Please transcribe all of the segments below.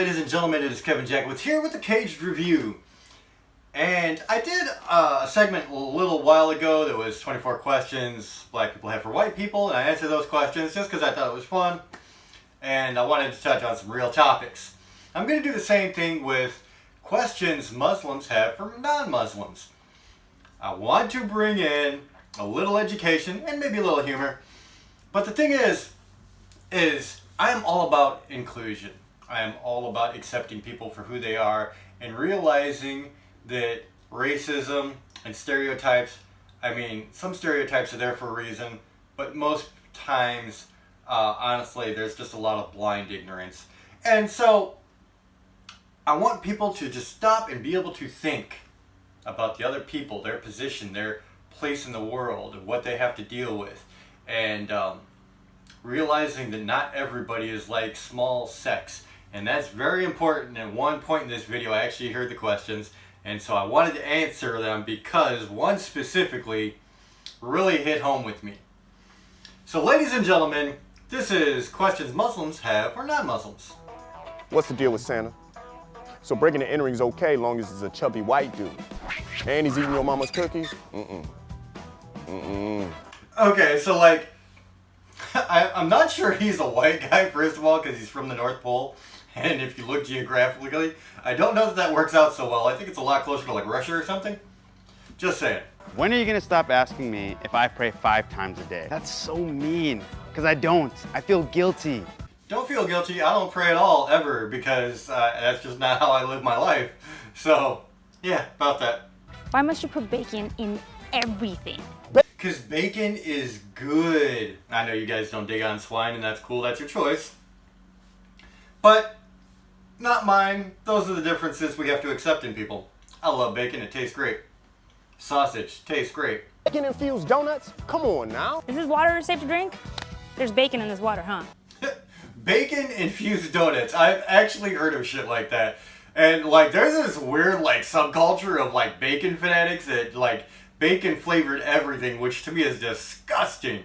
ladies and gentlemen, it is Kevin Jackwitz here with the Kaged review. And I did a segment a little while ago that was 24 questions black people have for white people, and I answered those questions just because I thought it was fun, and I wanted to touch on some real topics. I'm going to do the same thing with questions Muslims have for non-Muslims. I want to bring in a little education and maybe a little humor, but the thing is I am all about inclusion. I am all about accepting people for who they are and realizing that racism and stereotypes, I mean, some stereotypes are there for a reason, but most times, honestly, there's just a lot of blind ignorance. And so, I want people to just stop and be able to think about the other people, their position, their place in the world, and what they have to deal with. And realizing that not everybody is like small sects. And that's very important. At one point in this video, I actually heard the questions, and so I wanted to answer them because one specifically really hit home with me. So ladies and gentlemen, this is questions Muslims have for non-Muslims. What's the deal with Santa? So breaking and entering is okay as long as it's a chubby white dude. And he's eating your mama's cookies? Okay, so like, I'm not sure he's a white guy, first of all, because he's from the North Pole. And if you look geographically, I don't know that that works out so well. I think it's a lot closer to like Russia or something. Just saying. When are you going to stop asking me if I pray 5 times a day? That's so mean, because I don't. I feel guilty. Don't feel guilty. I don't pray at all, ever, because that's just not how I live my life. So, yeah, about that. Why must you put bacon in everything? Because bacon is good. I know you guys don't dig on swine, and that's cool. That's your choice. But not mine. Those are the differences we have to accept in people. I love bacon. It tastes great. Sausage tastes great. Bacon-infused donuts? Come on now. Is this water safe to drink? There's bacon in this water, huh? Bacon-infused donuts. I've actually heard of shit like that. And like there's this weird like subculture of like bacon fanatics that like bacon-flavored everything, which to me is disgusting.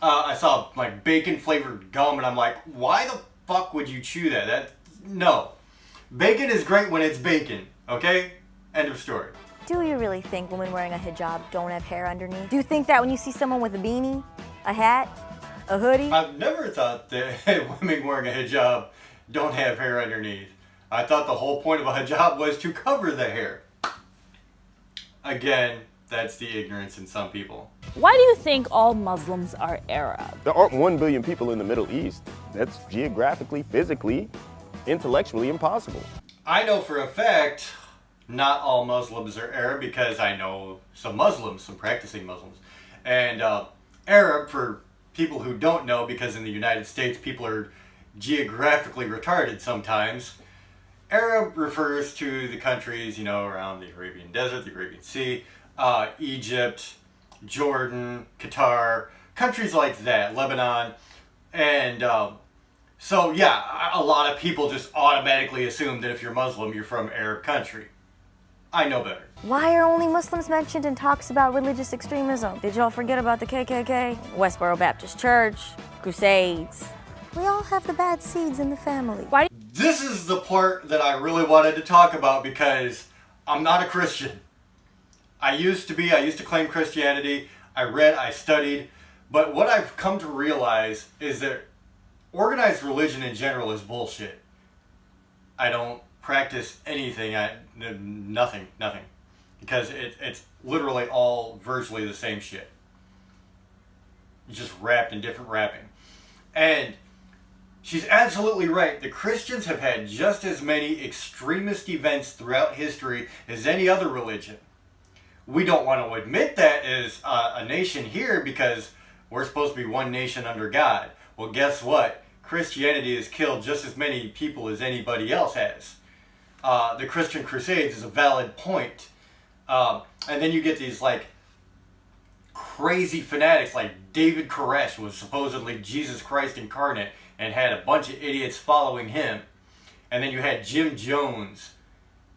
I saw like bacon-flavored gum and I'm like, why the fuck would you chew that? No. Bacon is great when it's bacon, okay? End of story. Do you really think women wearing a hijab don't have hair underneath? Do you think that when you see someone with a beanie, a hat, a hoodie? I've never thought that women wearing a hijab don't have hair underneath. I thought the whole point of a hijab was to cover the hair. Again, that's the ignorance in some people. Why do you think all Muslims are Arab? There aren't 1 billion people in the Middle East. That's geographically, physically, intellectually impossible. I know for a fact not all Muslims are Arab because I know some Muslims, some practicing Muslims. And Arab, for people who don't know, because in the United States people are geographically retarded sometimes, Arab refers to the countries, you know, around the Arabian Desert, the Arabian Sea, Egypt, Jordan, Qatar, countries like that, Lebanon. And so yeah, a lot of people just automatically assume that if you're Muslim, you're from Arab country. I know better. Why are only Muslims mentioned in talks about religious extremism? Did y'all forget about the KKK? Westboro Baptist Church, Crusades? We all have the bad seeds in the family. Why? This is the part that I really wanted to talk about because I'm not a Christian. I used to claim Christianity. I read, I studied, but what I've come to realize is that organized religion in general is bullshit. I don't practice anything, nothing, because it's literally all virtually the same shit. Just wrapped in different wrapping. And she's absolutely right. The Christians have had just as many extremist events throughout history as any other religion. We don't want to admit that as a nation here because we're supposed to be one nation under God. Well, guess what? Christianity has killed just as many people as anybody else has. The Christian Crusades is a valid point. And then you get these like crazy fanatics like David Koresh was supposedly Jesus Christ incarnate and had a bunch of idiots following him. And then you had Jim Jones.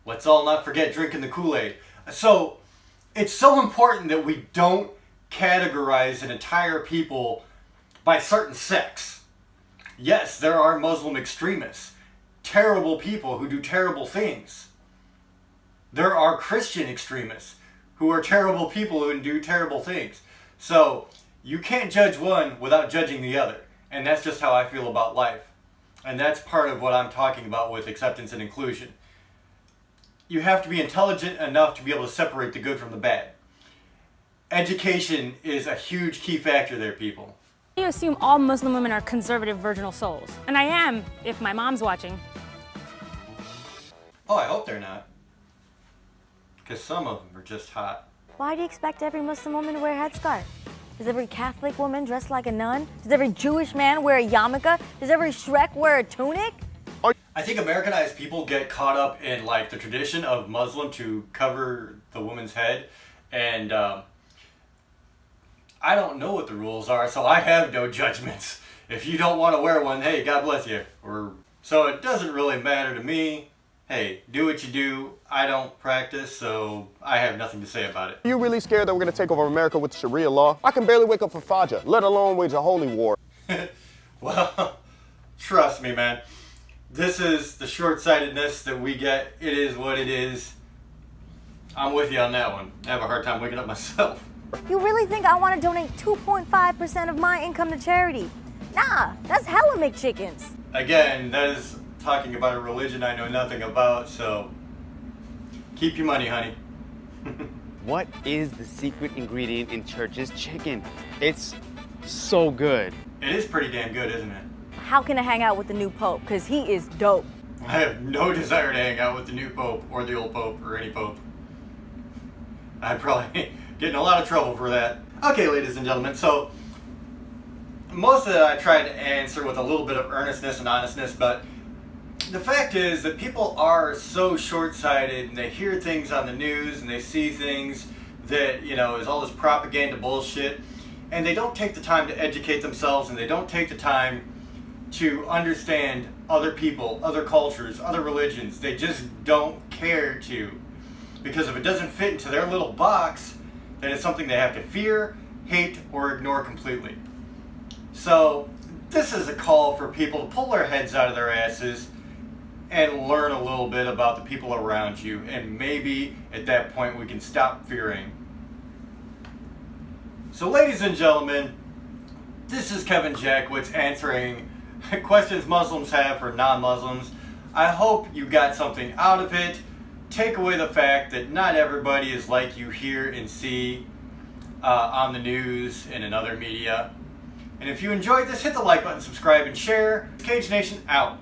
Let's all not forget drinking the Kool-Aid. So it's so important that we don't categorize an entire people by certain sects. Yes, there are Muslim extremists. terrible people who do terrible things. There are Christian extremists who are terrible people who do terrible things. So you can't judge one without judging the other. And that's just how I feel about life. And that's part of what I'm talking about with acceptance and inclusion. You have to be intelligent enough to be able to separate the good from the bad. Education is a huge key factor there, people. You assume all Muslim women are conservative virginal souls. And I am, if my mom's watching. Oh, I hope they're not. Because some of them are just hot. Why do you expect every Muslim woman to wear a headscarf? Does every Catholic woman dress like a nun? Does every Jewish man wear a yarmulke? Does every Shrek wear a tunic? I think Americanized people get caught up in like the tradition of Muslim to cover the woman's head, and I don't know what the rules are, so I have no judgments. If you don't want to wear one, hey, God bless you. So it doesn't really matter to me. Hey, do what you do. I don't practice, so I have nothing to say about it. Are you really scared that we're gonna take over America with Sharia law? I can barely wake up for Fajr, let alone wage a holy war. Well, trust me, man. This is the short-sightedness that we get. It is what it is. I'm with you on that one. I have a hard time waking up myself. You really think I want to donate 2.5% of my income to charity? Nah, that's hella McChickens. Again, that is talking about a religion I know nothing about, so keep your money, honey. What is the secret ingredient in church's chicken? It's so good. It is pretty damn good, isn't it? How can I hang out with the new pope? Because he is dope. I have no desire to hang out with the new pope or the old pope or any pope. I'd probably get in a lot of trouble for that. Okay, ladies and gentlemen, so most of it I tried to answer with a little bit of earnestness and honestness, but the fact is that people are so short-sighted, and they hear things on the news and they see things that, you know, is all this propaganda bullshit, and they don't take the time to educate themselves, and they don't take the time to understand other people, other cultures, other religions. They just don't care to. Because if it doesn't fit into their little box, then it's something they have to fear, hate, or ignore completely. So this is a call for people to pull their heads out of their asses and learn a little bit about the people around you. And maybe at that point we can stop fearing. So ladies and gentlemen, this is Kevin Jackwitz answering questions Muslims have for non-Muslims. I hope you got something out of it. Take away the fact that not everybody is like you hear and see on the news and in other media. And if you enjoyed this, hit the like button, subscribe, and share. Kaged Nation out.